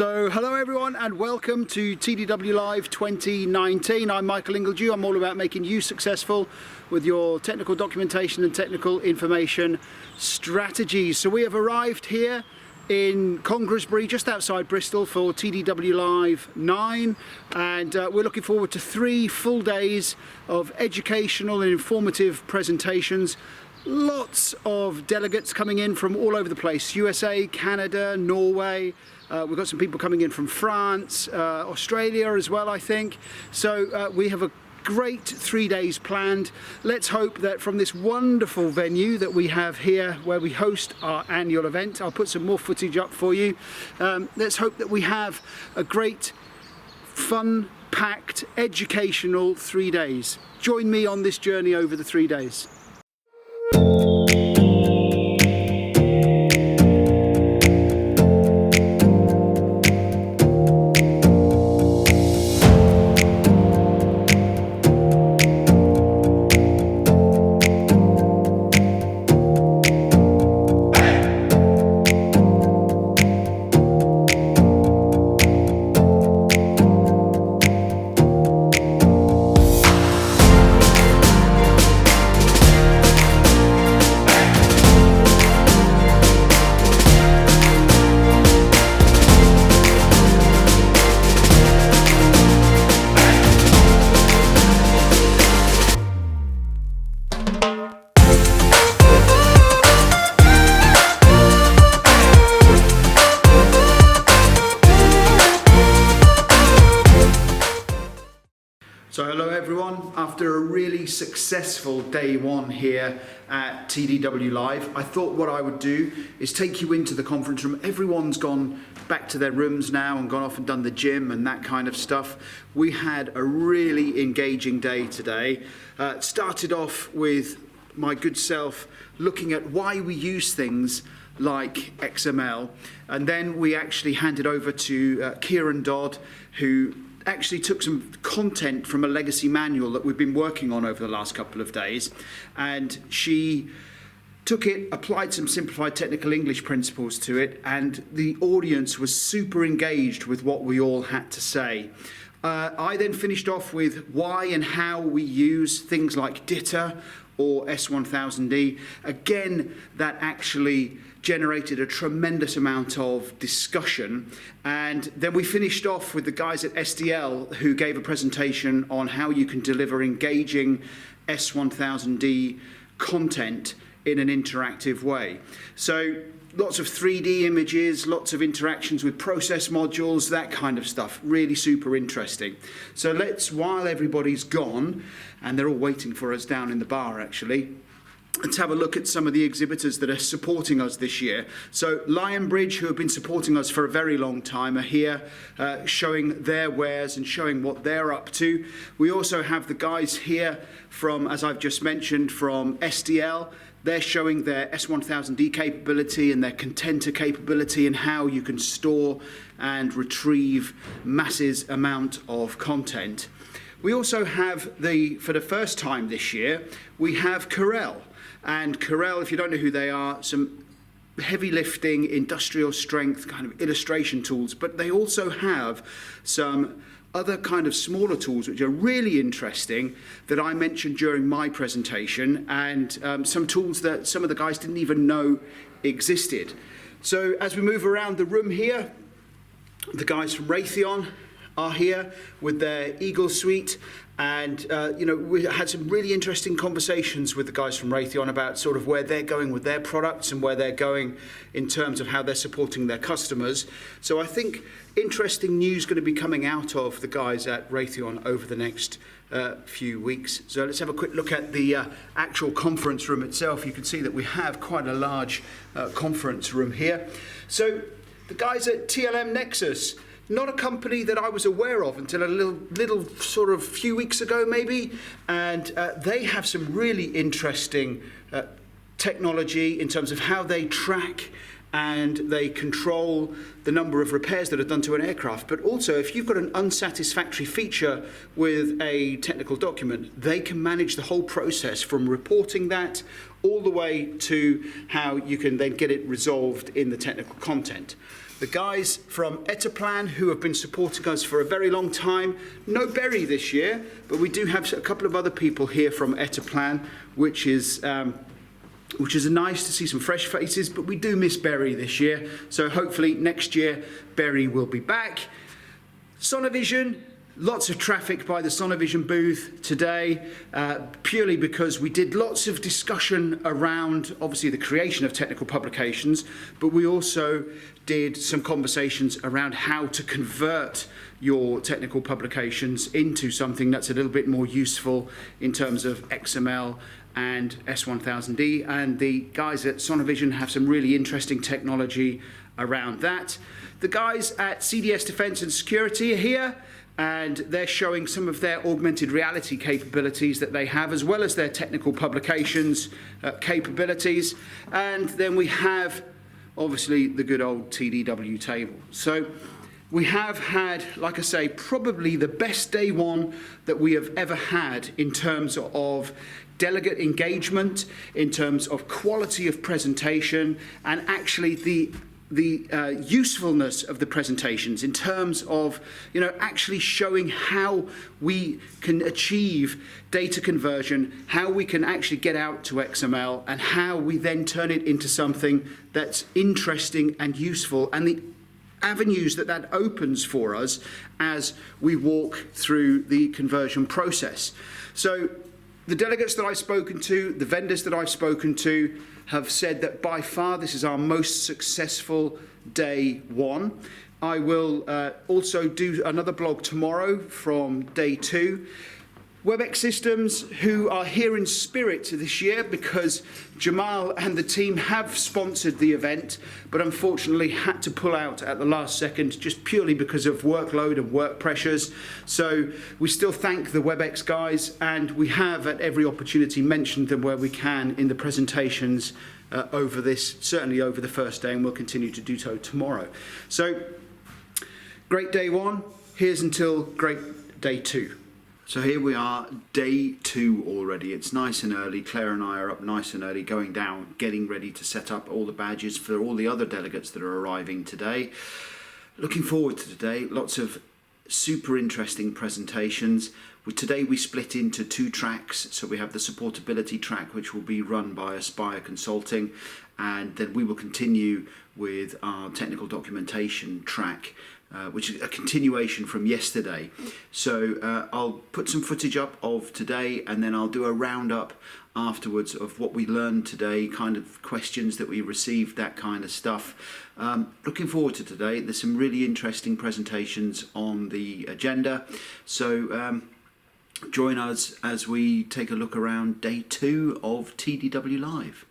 So hello everyone and welcome to TDW-Live 2019. I'm Michael Ingledew. I'm all about making you successful with your technical documentation and technical information strategies. So we have arrived here in Congresbury, just outside Bristol, for TDW-Live 9, and we're looking forward to 3 full days of educational and informative presentations. Lots of delegates coming in from all over the place: USA, Canada, Norway. We've got some people coming in from France, Australia as well, I think. So we have a great 3 days planned. Let's hope that from this wonderful venue that we have here where we host our annual event, I'll put some more footage up for you. Let's hope that we have a great, fun-packed, educational 3 days. Join me on this journey over the 3 days. So hello everyone, after a really successful day one here at TDW-Live, I thought what I would do is take you into the conference room. Everyone's gone back to their rooms now and gone off and done the gym and that kind of stuff. We had a really engaging day today. Started off with my good self looking at why we use things like XML, and then we actually handed over to Kieran Dodd, who actually took some content from a legacy manual that we've been working on over the last couple of days, and she took it, applied some simplified technical English principles to it, and the audience was super engaged with what we all had to say. I then finished off with why and how we use things like DITA or S1000D. Again, that actually generated a tremendous amount of discussion, and then we finished off with the guys at SDL who gave a presentation on how you can deliver engaging S1000D content in an interactive way. So lots of 3D images, lots of interactions with process modules, that kind of stuff. Really super interesting. So let's, while everybody's gone, and they're all waiting for us down in the bar actually, let's have a look at some of the exhibitors that are supporting us this year. So Lionbridge, who have been supporting us for a very long time, are here showing their wares and showing what they're up to. We also have the guys here from, as I've just mentioned, from SDL. They're showing their S1000D capability and their contenter capability and how you can store and retrieve massive amount of content. We also have, for the first time this year, we have Corel. And Corel, if you don't know who they are, some heavy lifting, industrial strength kind of illustration tools, but they also have some other kind of smaller tools which are really interesting that I mentioned during my presentation, and some tools that some of the guys didn't even know existed. So as we move around the room here, the guys from Raytheon are here with their Eagle suite, and we had some really interesting conversations with the guys from Raytheon about sort of where they're going with their products and where they're going in terms of how they're supporting their customers. So I think interesting news going to be coming out of the guys at Raytheon over the next few weeks. So let's have a quick look at the actual conference room itself. You can see that we have quite a large conference room here. So the guys at TLM Nexus, not a company that I was aware of until a little sort of few weeks ago maybe, and they have some really interesting technology in terms of how they track and they control the number of repairs that are done to an aircraft. But also, if you've got an unsatisfactory feature with a technical document, they can manage the whole process from reporting that all the way to how you can then get it resolved in the technical content. the guys from Etaplan who have been supporting us for a very long time. No Berry this year, but we do have a couple of other people here from Etaplan, which is nice to see some fresh faces, but we do miss Berry this year. So hopefully next year, Berry will be back. Sonovision, lots of traffic by the Sonovision booth today, purely because we did lots of discussion around, obviously, the creation of technical publications, but we also did some conversations around how to convert your technical publications into something that's a little bit more useful in terms of XML and S1000D, and the guys at Sonovision have some really interesting technology around that. The guys at CDS Defence and Security are here, and they're showing some of their augmented reality capabilities that they have, as well as their technical publications capabilities. And then we have, obviously, the good old TDW table. So we have had, like I say, probably the best day one that we have ever had in terms of delegate engagement, in terms of quality of presentation, and actually the usefulness of the presentations in terms of, actually showing how we can achieve data conversion, how we can actually get out to XML, and how we then turn it into something that's interesting and useful, and the avenues that opens for us as we walk through the conversion process. So the delegates that I've spoken to, the vendors that I've spoken to, have said that by far this is our most successful day one. I will also do another blog tomorrow from day two. WebEx Systems, who are here in spirit this year because Jamal and the team have sponsored the event, but unfortunately had to pull out at the last second just purely because of workload and work pressures. So we still thank the WebEx guys, and we have at every opportunity mentioned them where we can in the presentations certainly over the first day, and we'll continue to do so tomorrow. So great day one, here's until great day two. So here we are, day two already. It's nice and early. Claire and I are up nice and early, going down, getting ready to set up all the badges for all the other delegates that are arriving today. Looking forward to today. Lots of super interesting presentations. Today we split into two tracks. So we have the supportability track, which will be run by Aspire Consulting, and then we will continue with our technical documentation track, which is a continuation from yesterday. So I'll put some footage up of today, and then I'll do a roundup afterwards of what we learned today, kind of questions that we received, that kind of stuff. Looking forward to today. There's some really interesting presentations on the agenda. So join us as we take a look around day two of TDW-Live.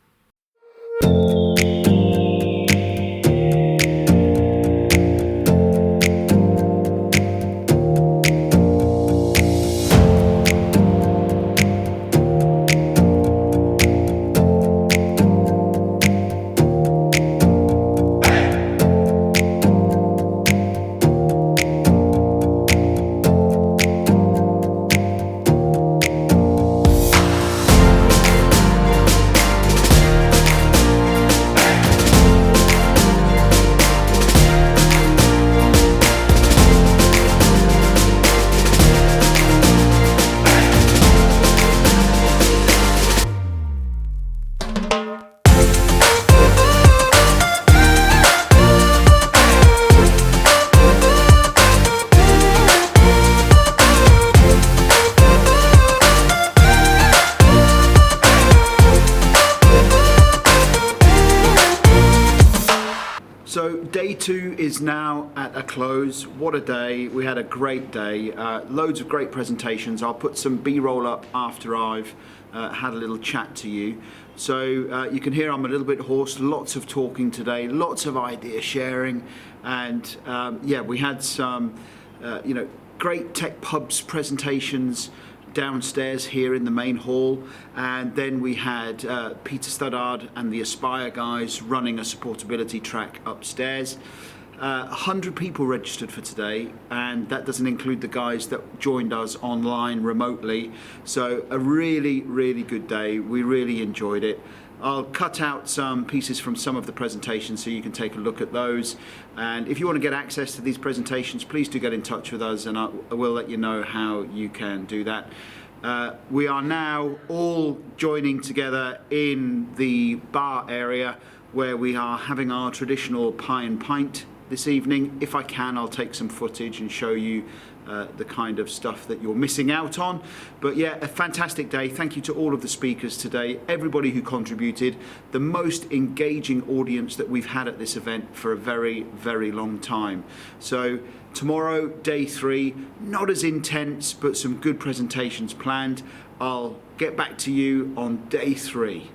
So day two is now at a close. What a day. We had a great day. Loads of great presentations. I'll put some B-roll up after I've had a little chat to you. So you can hear I'm a little bit hoarse. Lots of talking today, lots of idea sharing. And yeah, we had some great tech pubs presentations downstairs here in the main hall, and then we had Peter Studdard and the Aspire guys running a supportability track upstairs. 100 people registered for today, and that doesn't include the guys that joined us online remotely. So a really, really good day. We really enjoyed it. I'll cut out some pieces from some of the presentations so you can take a look at those. And if you want to get access to these presentations, please do get in touch with us, and I will let you know how you can do that. We are now all joining together in the bar area where we are having our traditional pie and pint this evening. If I can, I'll take some footage and show you the kind of stuff that you're missing out on. But yeah, a fantastic day. Thank you to all of the speakers today, everybody who contributed, the most engaging audience that we've had at this event for a very, very long time. So tomorrow, day 3, not as intense, but some good presentations planned. I'll get back to you on day 3.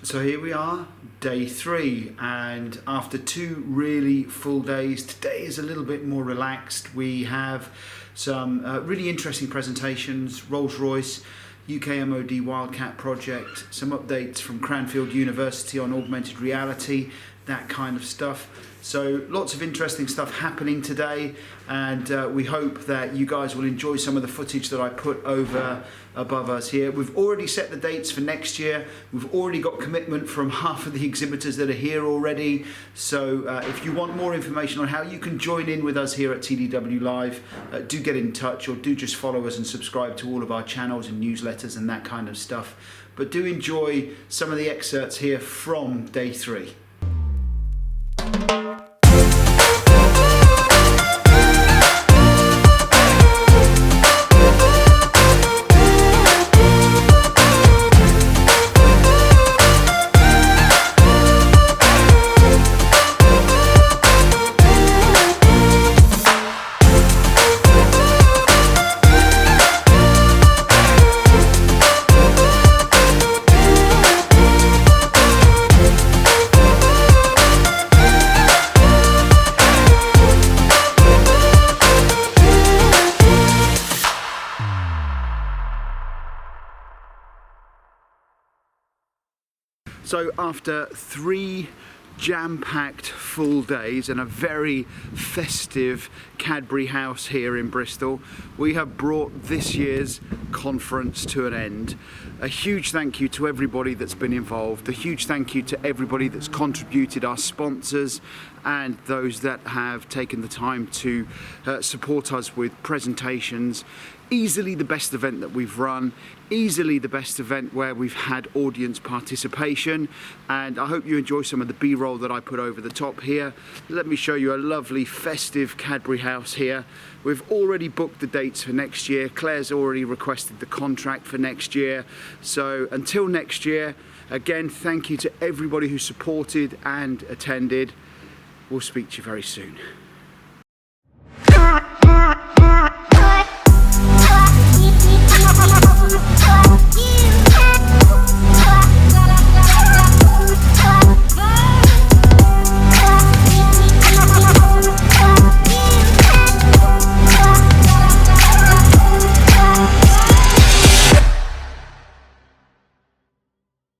So here we are, day 3, and after 2 really full days, today is a little bit more relaxed. We have some really interesting presentations, Rolls-Royce, UK MOD Wildcat project, some updates from Cranfield University on augmented reality, that kind of stuff. So lots of interesting stuff happening today, and we hope that you guys will enjoy some of the footage that I put over above us here. We've already set the dates for next year. We've already got commitment from half of the exhibitors that are here already. So if you want more information on how you can join in with us here at TDW-Live, do get in touch, or do just follow us and subscribe to all of our channels and newsletters and that kind of stuff. But do enjoy some of the excerpts here from day 3. So after 3 jam-packed full days and a very festive Cadbury House here in Bristol, we have brought this year's conference to an end. A huge thank you to everybody that's been involved, a huge thank you to everybody that's contributed, our sponsors and those that have taken the time to support us with presentations. Easily the best event that we've run, easily the best event where we've had audience participation, and I hope you enjoy some of the B-roll that I put over the top here. Let me show you a lovely festive Cadbury House here. We've already booked the dates for next year. Claire's already requested the contract for next year. So until next year, again, thank you to everybody who supported and attended. We'll speak to you very soon.